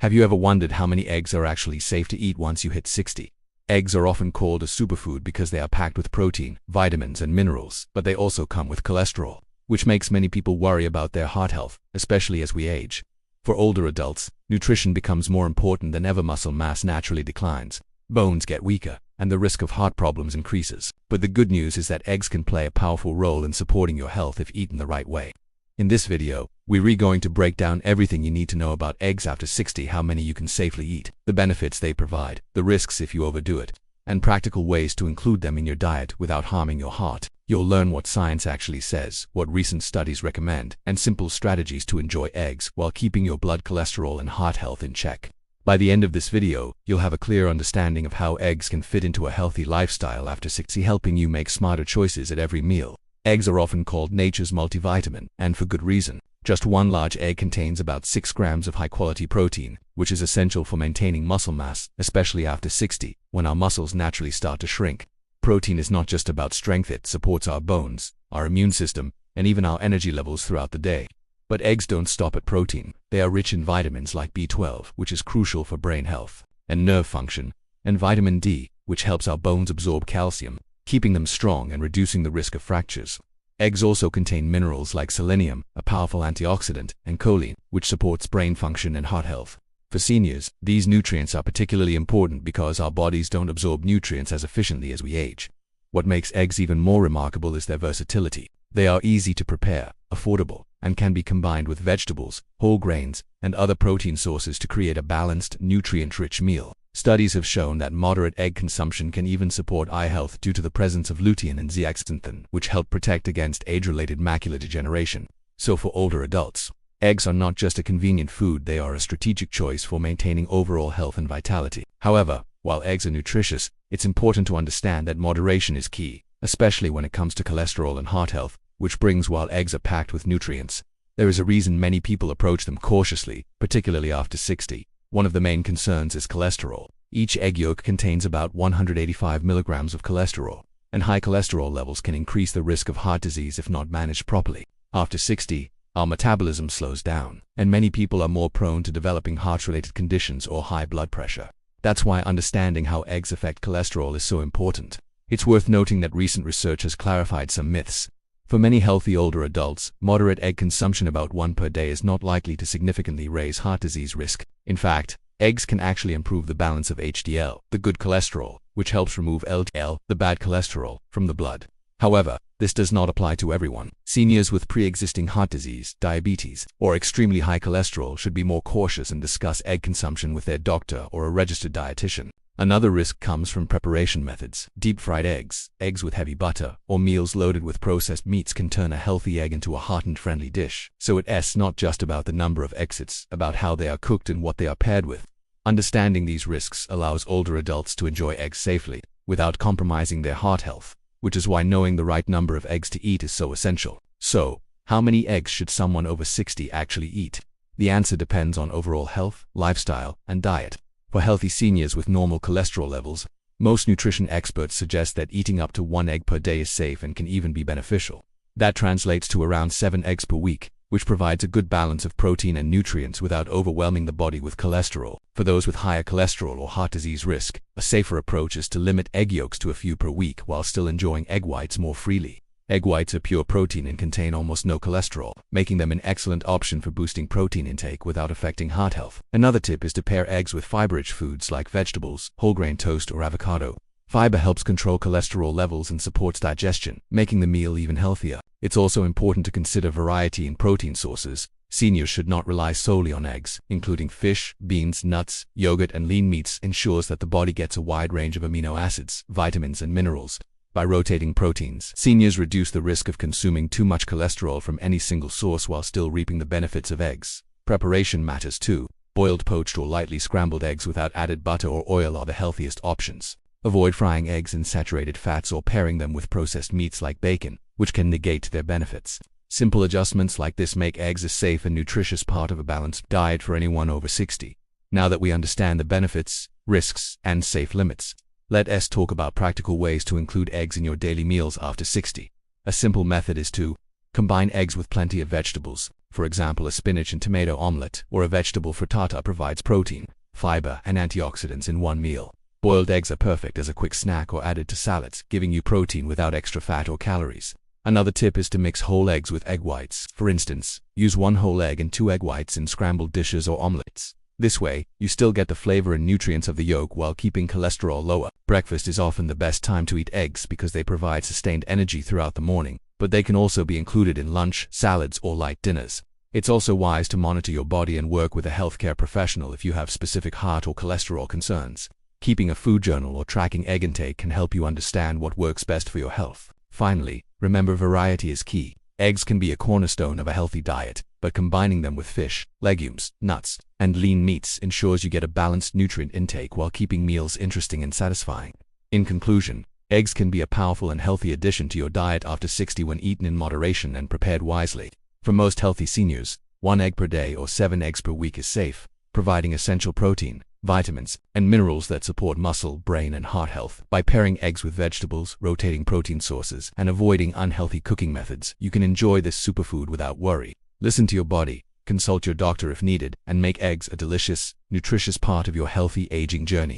Have you ever wondered how many eggs are actually safe to eat once you hit 60? Eggs are often called a superfood because they are packed with protein, vitamins, and minerals, but they also come with cholesterol, which makes many people worry about their heart health, especially as we age. For older adults, nutrition becomes more important than ever. Muscle mass naturally declines, bones get weaker, and the risk of heart problems increases. But the good news is that eggs can play a powerful role in supporting your health if eaten the right way. In this video, we're going to break down everything you need to know about eggs after 60, how many you can safely eat, the benefits they provide, the risks if you overdo it, and practical ways to include them in your diet without harming your heart. You'll learn what science actually says, what recent studies recommend, and simple strategies to enjoy eggs while keeping your blood cholesterol and heart health in check. By the end of this video, you'll have a clear understanding of how eggs can fit into a healthy lifestyle after 60, helping you make smarter choices at every meal. Eggs are often called nature's multivitamin, and for good reason. Just one large egg contains about 6 grams of high-quality protein, which is essential for maintaining muscle mass, especially after 60, when our muscles naturally start to shrink. Protein is not just about strength, it supports our bones, our immune system, and even our energy levels throughout the day. But eggs don't stop at protein. They are rich in vitamins like B12, which is crucial for brain health and nerve function, and vitamin D, which helps our bones absorb calcium, keeping them strong and reducing the risk of fractures. Eggs also contain minerals like selenium, a powerful antioxidant, and choline, which supports brain function and heart health. For seniors, these nutrients are particularly important because our bodies don't absorb nutrients as efficiently as we age. What makes eggs even more remarkable is their versatility. They are easy to prepare, affordable, and can be combined with vegetables, whole grains, and other protein sources to create a balanced, nutrient-rich meal. Studies have shown that moderate egg consumption can even support eye health due to the presence of lutein and zeaxanthin, which help protect against age-related macular degeneration. So for older adults, eggs are not just a convenient food, they are a strategic choice for maintaining overall health and vitality. However, while eggs are nutritious, it's important to understand that moderation is key, especially when it comes to cholesterol and heart health, which brings while eggs are packed with nutrients. There is a reason many people approach them cautiously, particularly after 60. One of the main concerns is cholesterol. Each egg yolk contains about 185 milligrams of cholesterol, and high cholesterol levels can increase the risk of heart disease if not managed properly. After 60, our metabolism slows down, and many people are more prone to developing heart-related conditions or high blood pressure. That's why understanding how eggs affect cholesterol is so important. It's worth noting that recent research has clarified some myths. For many healthy older adults, moderate egg consumption, about 1 per day, is not likely to significantly raise heart disease risk. In fact, eggs can actually improve the balance of HDL, the good cholesterol, which helps remove LDL, the bad cholesterol, from the blood. However, this does not apply to everyone. Seniors with pre-existing heart disease, diabetes, or extremely high cholesterol should be more cautious and discuss egg consumption with their doctor or a registered dietitian. Another risk comes from preparation methods. Deep-fried eggs, eggs with heavy butter, or meals loaded with processed meats can turn a healthy egg into a hot and friendly dish. So it's not just about the number of eggs, it's about how they are cooked and what they are paired with. Understanding these risks allows older adults to enjoy eggs safely, without compromising their heart health, which is why knowing the right number of eggs to eat is so essential. So, how many eggs should someone over 60 actually eat? The answer depends on overall health, lifestyle, and diet. For healthy seniors with normal cholesterol levels, most nutrition experts suggest that eating up to 1 egg per day is safe and can even be beneficial. That translates to around 7 eggs per week, which provides a good balance of protein and nutrients without overwhelming the body with cholesterol. For those with higher cholesterol or heart disease risk, a safer approach is to limit egg yolks to a few per week while still enjoying egg whites more freely. Egg whites are pure protein and contain almost no cholesterol, making them an excellent option for boosting protein intake without affecting heart health. Another tip is to pair eggs with fiber-rich foods like vegetables, whole grain toast, or avocado. Fiber helps control cholesterol levels and supports digestion, making the meal even healthier. It's also important to consider variety in protein sources. Seniors should not rely solely on eggs. Including fish, beans, nuts, yogurt, and lean meats ensures that the body gets a wide range of amino acids, vitamins, and minerals. By rotating proteins, seniors reduce the risk of consuming too much cholesterol from any single source while still reaping the benefits of eggs. Preparation matters too. Boiled, poached, or lightly scrambled eggs without added butter or oil are the healthiest options. Avoid frying eggs in saturated fats or pairing them with processed meats like bacon, which can negate their benefits. Simple adjustments like this make eggs a safe and nutritious part of a balanced diet for anyone over 60. Now that we understand the benefits, risks, and safe limits, let's talk about practical ways to include eggs in your daily meals after 60. A simple method is to Combine eggs with plenty of vegetables. For example, a spinach and tomato omelette or a vegetable frittata provides protein, fiber, and antioxidants in one meal. Boiled eggs are perfect as a quick snack or added to salads, giving you protein without extra fat or calories. Another tip is to mix whole eggs with egg whites. For instance, use 1 whole egg and 2 egg whites in scrambled dishes or omelettes. This way, you still get the flavor and nutrients of the yolk while keeping cholesterol lower. Breakfast is often the best time to eat eggs because they provide sustained energy throughout the morning, but they can also be included in lunch, salads, or light dinners. It's also wise to monitor your body and work with a healthcare professional if you have specific heart or cholesterol concerns. Keeping a food journal or tracking egg intake can help you understand what works best for your health. Finally, remember variety is key. Eggs can be a cornerstone of a healthy diet, but combining them with fish, legumes, nuts, and lean meats ensures you get a balanced nutrient intake while keeping meals interesting and satisfying. In conclusion, eggs can be a powerful and healthy addition to your diet after 60 when eaten in moderation and prepared wisely. For most healthy seniors, 1 egg per day or 7 eggs per week is safe, providing essential protein, vitamins, and minerals that support muscle, brain, and heart health. By pairing eggs with vegetables, rotating protein sources, and avoiding unhealthy cooking methods, you can enjoy this superfood without worry. Listen to your body, consult your doctor if needed, and make eggs a delicious, nutritious part of your healthy aging journey.